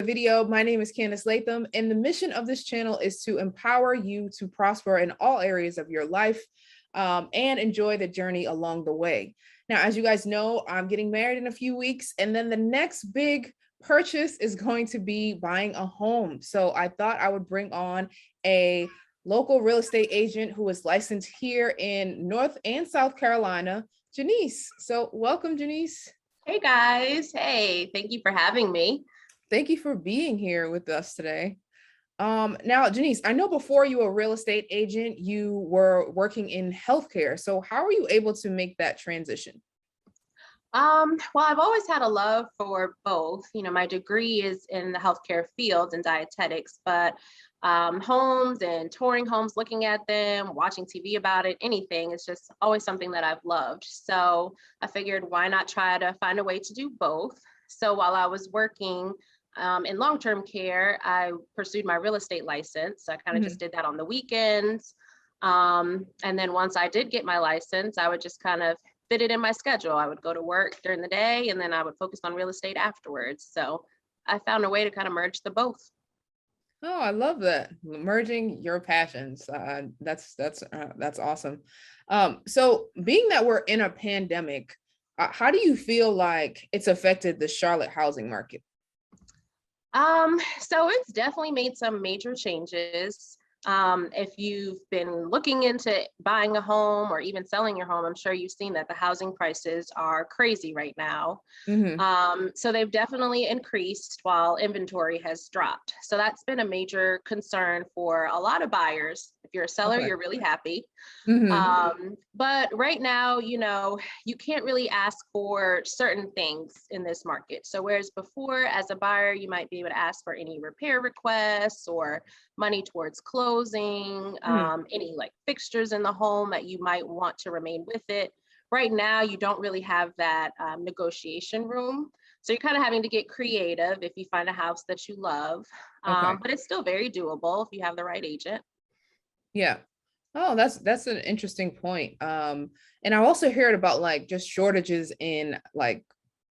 video. My name is Candice Latham, and the mission of this channel is to empower you to prosper in all areas of your life and enjoy the journey along the way. Now, as you guys know, I'm getting married in a few weeks, and then the next big purchase is going to be buying a home. So I thought I would bring on a local real estate agent who is licensed here in North and South Carolina, Jannece. So welcome, Jannece. Hey guys. Hey, thank you for having me. Thank you for being here with us today. Now, Jannece, I know before you were a real estate agent, you were working in healthcare. So how are you able to make that transition? Well, I've always had a love for both. You know, my degree is in the healthcare field and dietetics, but homes and touring homes, looking at them, watching TV about it, anything, it's just always something that I've loved. So I figured, why not try to find a way to do both? So while I was working in long-term care, I pursued my real estate license. I kind of just did that on the weekends. And then once I did get my license, I would just kind of fit it in my schedule. I would go to work during the day and then I would focus on real estate afterwards. So I found a way to kind of merge the both. Oh, I love that. Merging your passions. That's awesome. So being that we're in a pandemic, how do you feel like it's affected the Charlotte housing market? So it's definitely made some major changes. If you've been looking into buying a home or even selling your home, I'm sure you've seen that the housing prices are crazy right now. So they've definitely increased while inventory has dropped. So that's been a major concern for a lot of buyers. If you're a seller, Okay. you're really happy. But right now, you know, you can't really ask for certain things in this market. So whereas before, as a buyer, you might be able to ask for any repair requests or money towards closing, any like fixtures in the home that you might want to remain with it. Right now, you don't really have that negotiation room. So you're kind of having to get creative if you find a house that you love, but it's still very doable if you have the right agent. Yeah. Oh, that's an interesting point. And I also heard about like just shortages in like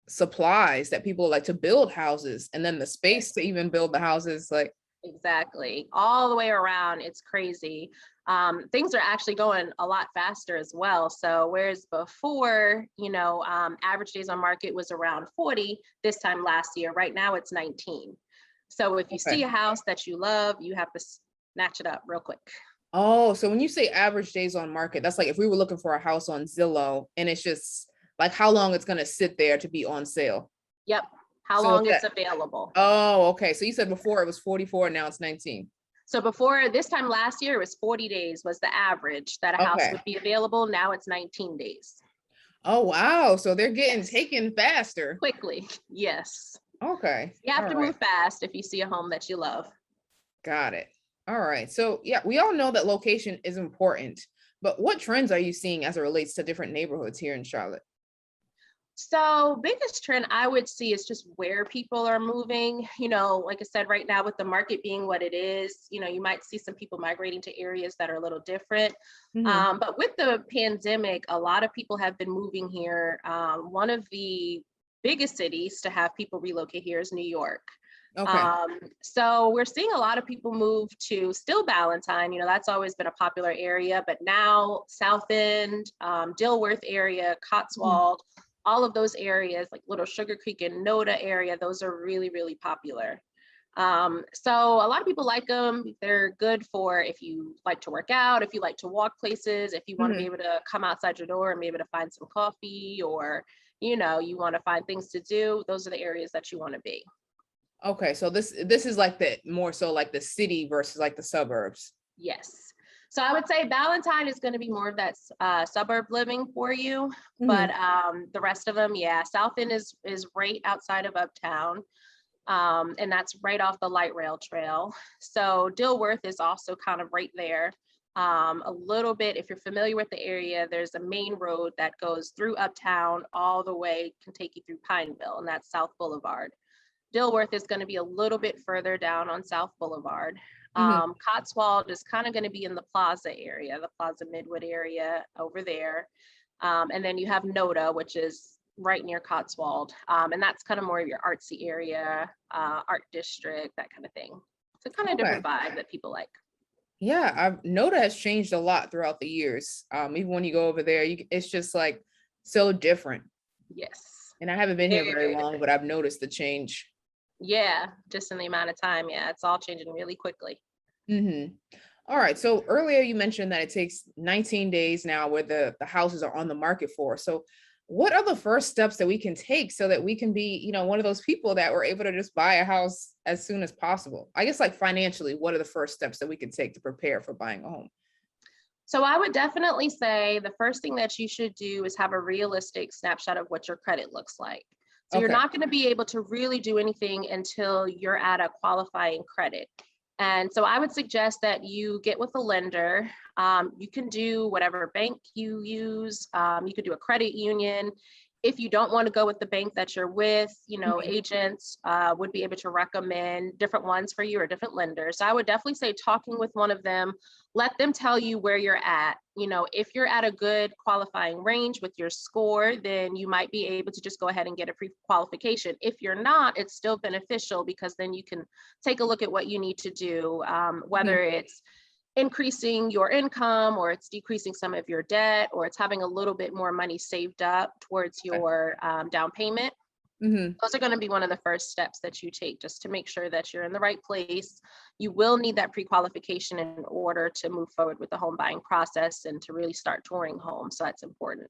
supplies that people like to build houses, and then the space to even build the houses. Like exactly, all the way around, it's crazy. Things are actually going a lot faster as well. So whereas before, you know, average days on market was around 40 this time last year, right now it's 19. So if you see a house that you love, you have to snatch it up real quick. Oh, so when you say average days on market, that's like if we were looking for a house on Zillow and it's just like how long it's going to sit there to be on sale. Yep. How long it's available. Oh, okay. So you said before it was 44, now it's 19. So before this time last year, it was 40 days was the average that a house would be available. Now it's 19 days. Oh, wow. So they're getting taken faster. Quickly. Yes. Okay. You have to move fast if you see a home that you love. Got it. All right. So yeah, we all know that location is important, but what trends are you seeing as it relates to different neighborhoods here in Charlotte? So biggest trend I would see is just where people are moving. You know, like I said, right now with the market being what it is, you know, you might see some people migrating to areas that are a little different. But with the pandemic, a lot of people have been moving here. One of the biggest cities to have people relocate here is New York. So we're seeing a lot of people move to still Ballantyne, you know, that's always been a popular area, but now South End, Dilworth area, Cotswold, all of those areas like Little Sugar Creek and Noda area, those are really, really popular. So a lot of people like them. They're good for if you like to work out, if you like to walk places, if you want to be able to come outside your door and be able to find some coffee, or, you know, you want to find things to do. Those are the areas that you want to be. Okay, so this is like the more so like the city versus like the suburbs. Yes. So I would say Ballantyne is going to be more of that suburb living for you, but the rest of them, yeah, South End is right outside of Uptown, and that's right off the light rail trail. So Dilworth is also kind of right there. A little bit, if you're familiar with the area, there's a main road that goes through Uptown all the way, can take you through Pineville, and that's South Boulevard. Dilworth is going to be a little bit further down on South Boulevard. Cotswold is kind of going to be in the Plaza area, the Plaza Midwood area over there. And then you have Noda, which is right near Cotswold. And that's kind of more of your artsy area, art district, that kind of thing. It's a kind of Okay. different vibe that people like. Yeah, I've noticed has changed a lot throughout the years. Even when you go over there, it's just like so different. Yes. And I haven't been here Very, very very long, different. but I've noticed the change. Yeah, just in the amount of time. Yeah, it's all changing really quickly. Mm-hmm. All right. So earlier you mentioned that it takes 19 days now where the houses are on the market for. So what are the first steps that we can take so that we can be, one of those people that were able to just buy a house as soon as possible? I guess like financially, what are the first steps that we can take to prepare for buying a home? So I would definitely say the first thing that you should do is have a realistic snapshot of what your credit looks like. So you're Okay. not going to be able to really do anything until you're at a qualifying credit. And so I would suggest that you get with a lender. You can do whatever bank you use. You could do a credit union. If you don't want to go with the bank that you're with, Mhm. agents would be able to recommend different ones for you or different lenders. So I would definitely say talking with one of them, let them tell you where you're at. If you're at a good qualifying range with your score, then you might be able to just go ahead and get a pre-qualification. If you're not, it's still beneficial because then you can take a look at what you need to do, Mhm. whether it's increasing your income or it's decreasing some of your debt or it's having a little bit more money saved up towards Okay. your down payment. Mhm. Those are going to be one of the first steps that you take just to make sure that you're in the right place. You will need that pre-qualification in order to move forward with the home buying process and to really start touring homes. So that's important.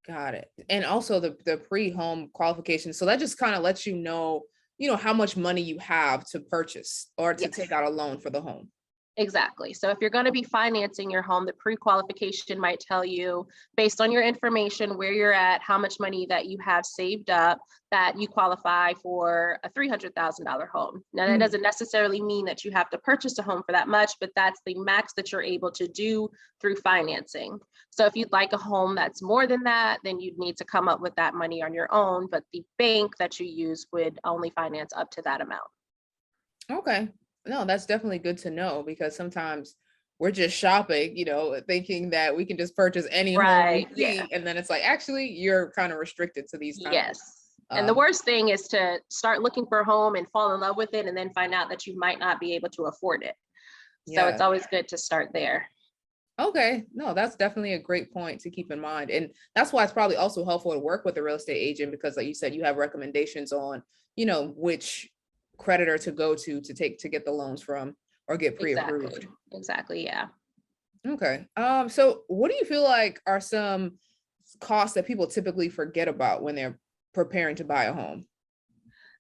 Got it. And also the pre-home qualification. So that just kind of lets how much money you have to purchase or to take Yes. out a loan for the home. Exactly. So if you're going to be financing your home, the pre-qualification might tell you, based on your information, where you're at, how much money that you have saved up, that you qualify for a $300,000 home. Now, that Mhm. doesn't necessarily mean that you have to purchase a home for that much, but that's the max that you're able to do through financing. So if you'd like a home that's more than that, then you'd need to come up with that money on your own, but the bank that you use would only finance up to that amount. Okay. No, that's definitely good to know because sometimes we're just shopping, thinking that we can just purchase any home we Right. Yeah. see. And then it's like, actually, you're kind of restricted to these kind of Yes. And the um, worst thing is to start looking for a home and fall in love with it and then find out that you might not be able to afford it. So it's yeah. always good to start there. Okay. No, that's definitely a great point to keep in mind. And that's why it's probably also helpful to work with a real estate agent because like you said, you have recommendations on, which creditor to go to get the loans from or get pre-approved. Exactly. Exactly. Yeah. Okay. So what do you feel like are some costs that people typically forget about when they're preparing to buy a home?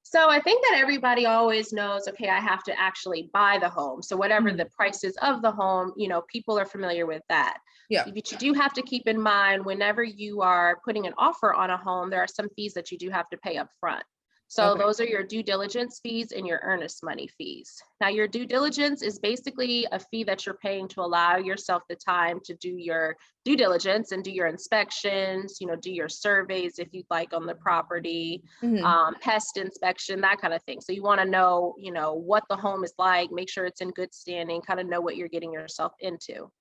So I think that everybody always knows, okay, I have to actually buy the home. So whatever Mhm. the price is of the home, people are familiar with that. Yeah. But you do have to keep in mind whenever you are putting an offer on a home, there are some fees that you do have to pay up front. So Okay. those are your due diligence fees and your earnest money fees. Now, your due diligence is basically a fee that you're paying to allow yourself the time to do your due diligence and do your inspections, do your surveys if you'd like on the property, Mhm. pest inspection, that kind of thing. So you want to know, what the home is like, make sure it's in good standing, kind of know what you're getting yourself into.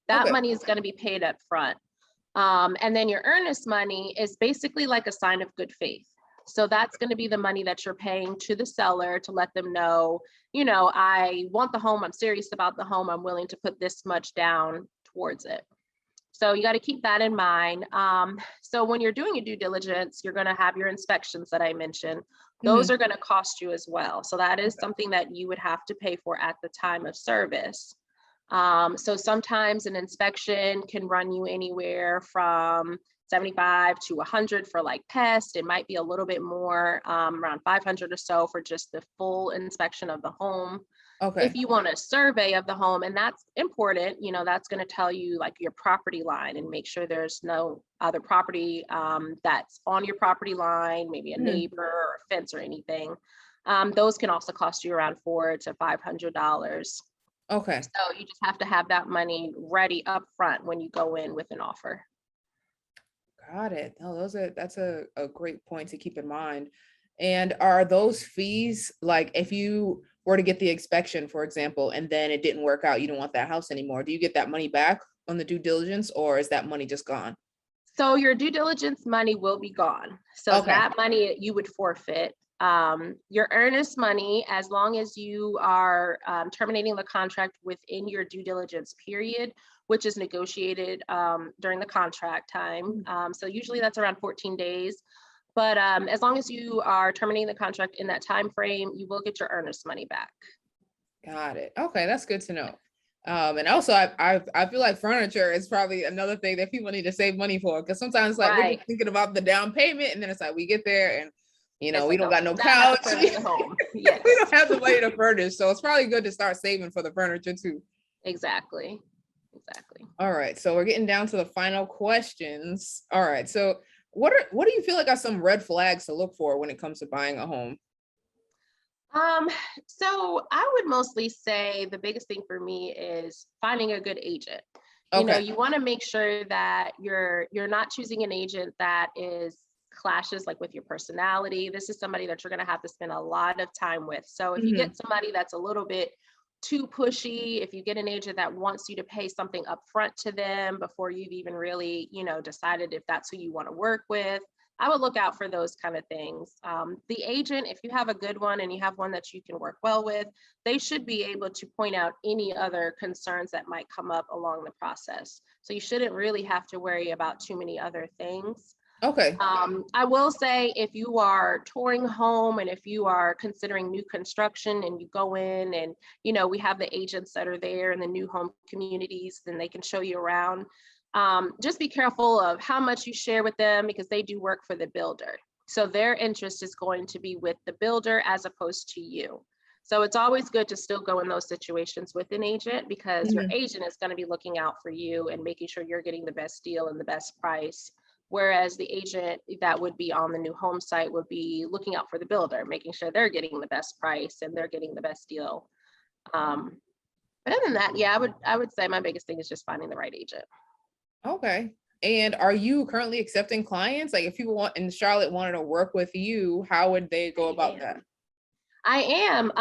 That Okay. money is going to be paid up front. And then your earnest money is basically like a sign of good faith. So that's going to be the money that you're paying to the seller to let them know, I want the home, I'm serious about the home, I'm willing to put this much down towards it. So you got to keep that in mind. So when you're doing your due diligence, you're going to have your inspections that I mentioned. Those Mhm. are going to cost you as well. So that is Okay. something that you would have to pay for at the time of service. So sometimes an inspection can run you anywhere from 75 to 100 for like pest. It might be a little bit more, around 500 or so for just the full inspection of the home. If Okay. you want a survey of the home, and that's important, that's going to tell you like your property line and make sure there's no other property that's on your property line, maybe a Mhm. neighbor or a fence or anything. Those can also cost you around $400 to $500. Okay. So you just have to have that money ready up front when you go in with an offer. Got it. No, that's a great point to keep in mind. And are those fees like if you were to get the inspection, for example, and then it didn't work out, you don't want that house anymore, do you get that money back on the due diligence or is that money just gone? So your due diligence money will be gone. So Okay. that money you would forfeit. Your earnest money, as long as you are terminating the contract within your due diligence period, which is negotiated during the contract time. So usually that's around 14 days. But as long as you are terminating the contract in that time frame, you will get your earnest money back. Got it. Okay, that's good to know. And also, I feel like furniture is probably another thing that people need to save money for, because sometimes like we're just thinking about the down payment, and then it's like we get there and we like, don't got no couch. Home. Yes. We don't have the money to furnish, so it's probably good to start saving for the furniture too. Exactly. All right, so we're getting down to the final questions. All right, so what do you feel like are some red flags to look for when it comes to buying a home? So I would mostly say the biggest thing for me is finding a good agent. Okay. You want to make sure that you're not choosing an agent that clashes like with your personality. This is somebody that you're going to have to spend a lot of time with. So if you get somebody that's a little bit too pushy, if you get an agent that wants you to pay something upfront to them before you've even really, decided if that's who you want to work with, I would look out for those kind of things. The agent, if you have a good one and you have one that you can work well with, they should be able to point out any other concerns that might come up along the process. So you shouldn't really have to worry about too many other things. Okay. I will say if you are touring home and if you are considering new construction and you go in and, we have the agents that are there in the new home communities, then they can show you around. Just be careful of how much you share with them, because they do work for the builder. So their interest is going to be with the builder as opposed to you. So it's always good to still go in those situations with an agent, because your agent is going to be looking out for you and making sure you're getting the best deal and the best price. Whereas the agent that would be on the new home site would be looking out for the builder, making sure they're getting the best price and they're getting the best deal. But other than that, yeah, I would say my biggest thing is just finding the right agent. Okay. And are you currently accepting clients? Like if people in Charlotte wanted to work with you, how would they go about that? I am.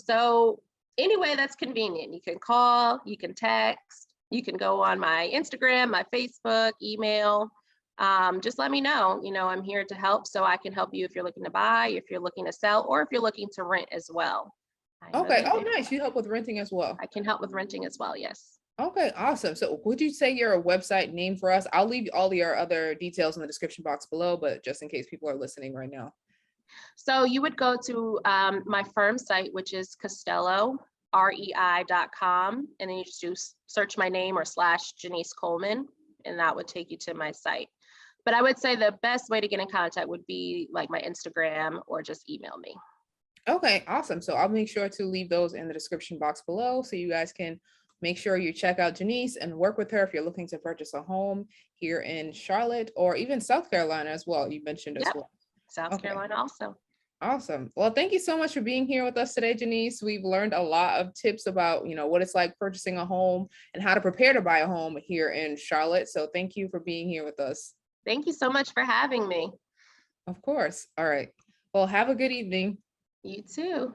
So any way that's convenient. You can call, you can text, you can go on my Instagram, my Facebook, email. Just let me know. I'm here to help, so I can help you if you're looking to buy, if you're looking to sell, or if you're looking to rent as well. Okay. Oh, nice. You help with renting as well. I can help with renting as well. Yes. Okay, awesome. So would you say your website name for us? I'll leave all your other details in the description box below, but just in case people are listening right now. So you would go to my firm site, which is CostelloREI.com, and then you just do search my name or / Jannece Coleman, and that would take you to my site. But I would say the best way to get in contact would be like my Instagram or just email me. Okay, awesome. So I'll make sure to leave those in the description box below so you guys can make sure you check out Jannece and work with her if you're looking to purchase a home here in Charlotte or even South Carolina as well. You mentioned as well. South Carolina also. Awesome. Well, thank you so much for being here with us today, Jannece. We've learned a lot of tips about, what it's like purchasing a home and how to prepare to buy a home here in Charlotte. So thank you for being here with us. Thank you so much for having me. Of course. All right. Well, have a good evening. You too.